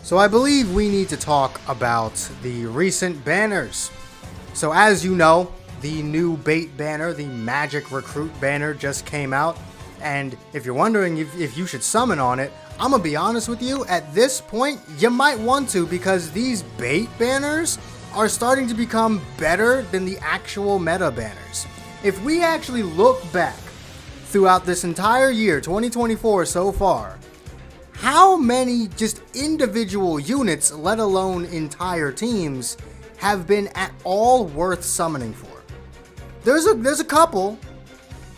So I believe we need to talk about the recent banners. So as you know, the new bait banner, the Magic Recruit banner, just came out. And if you're wondering if you should summon on it, I'm gonna be honest with you, at this point, you might want to, because these bait banners are starting to become better than the actual meta banners. If we actually look back throughout this entire year, 2024 so far, how many just individual units, let alone entire teams, have been at all worth summoning for? There's a couple.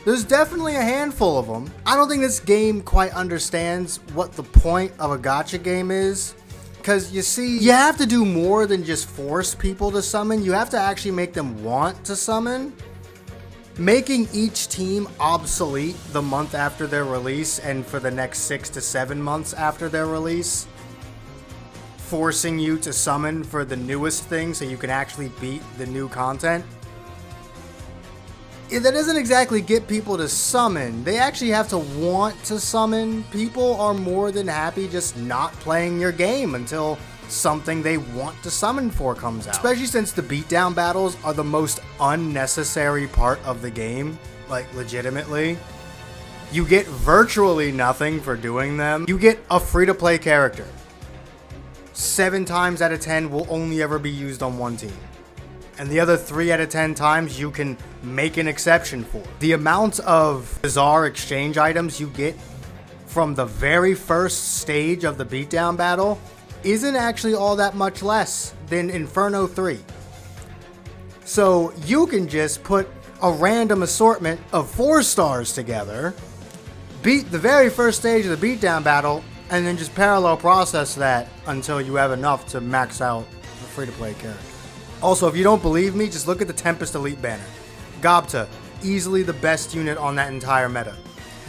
There's definitely a handful of them. I don't think this game quite understands what the point of a gacha game is. Because you see, you have to do more than just force people to summon. You have to actually make them want to summon. Making each team obsolete the month after their release and for the next 6 to 7 months after their release. Forcing you to summon for the newest thing so you can actually beat the new content. That doesn't exactly get people to summon. They actually have to want to summon. People are more than happy just not playing your game until something they want to summon for comes out. Especially since the beatdown battles are the most unnecessary part of the game, like legitimately. You get virtually nothing for doing them. You get a free-to-play character. 7 times out of 10 will only ever be used on one team. And the other 3 out of 10 times you can make an exception for. The amount of bizarre exchange items you get from the very first stage of the beatdown battle isn't actually all that much less than Inferno 3. So you can just put a random assortment of 4 stars together, beat the very first stage of the beatdown battle, and then just parallel process that until you have enough to max out the free-to-play character. Also, if you don't believe me, just look at the Tempest Elite banner. Gobta, easily the best unit on that entire meta.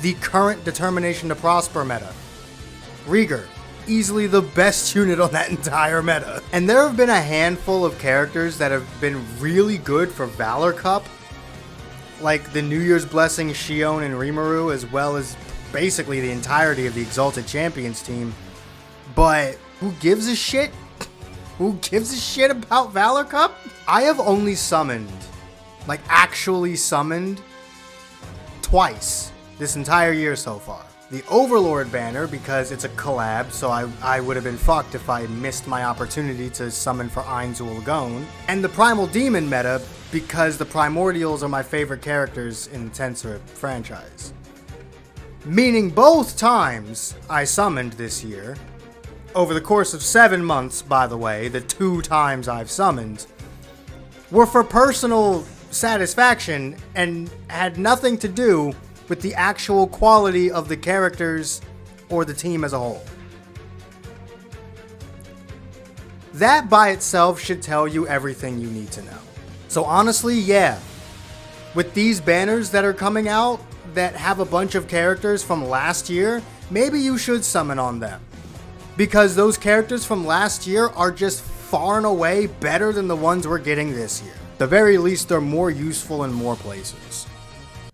The current Determination to Prosper meta. Rieger, easily the best unit on that entire meta. And there have been a handful of characters that have been really good for Valor Cup, like the New Year's Blessing Shion and Rimuru, as well as basically the entirety of the Exalted Champions team. But who gives a shit? Who gives a shit about Valor Cup? I have only summoned, like actually summoned, twice this entire year so far. The Overlord banner, because it's a collab, so I would have been fucked if I missed my opportunity to summon for Ainzul Gon. And the Primal Demon meta, because the Primordials are my favorite characters in the Tensor franchise. Meaning both times I summoned this year, over the course of 7 months, by the way, the 2 times I've summoned, were for personal satisfaction and had nothing to do with the actual quality of the characters or the team as a whole. That by itself should tell you everything you need to know. So honestly, yeah, with these banners that are coming out that have a bunch of characters from last year, maybe you should summon on them. Because those characters from last year are just far and away better than the ones we're getting this year. At the very least, they're more useful in more places.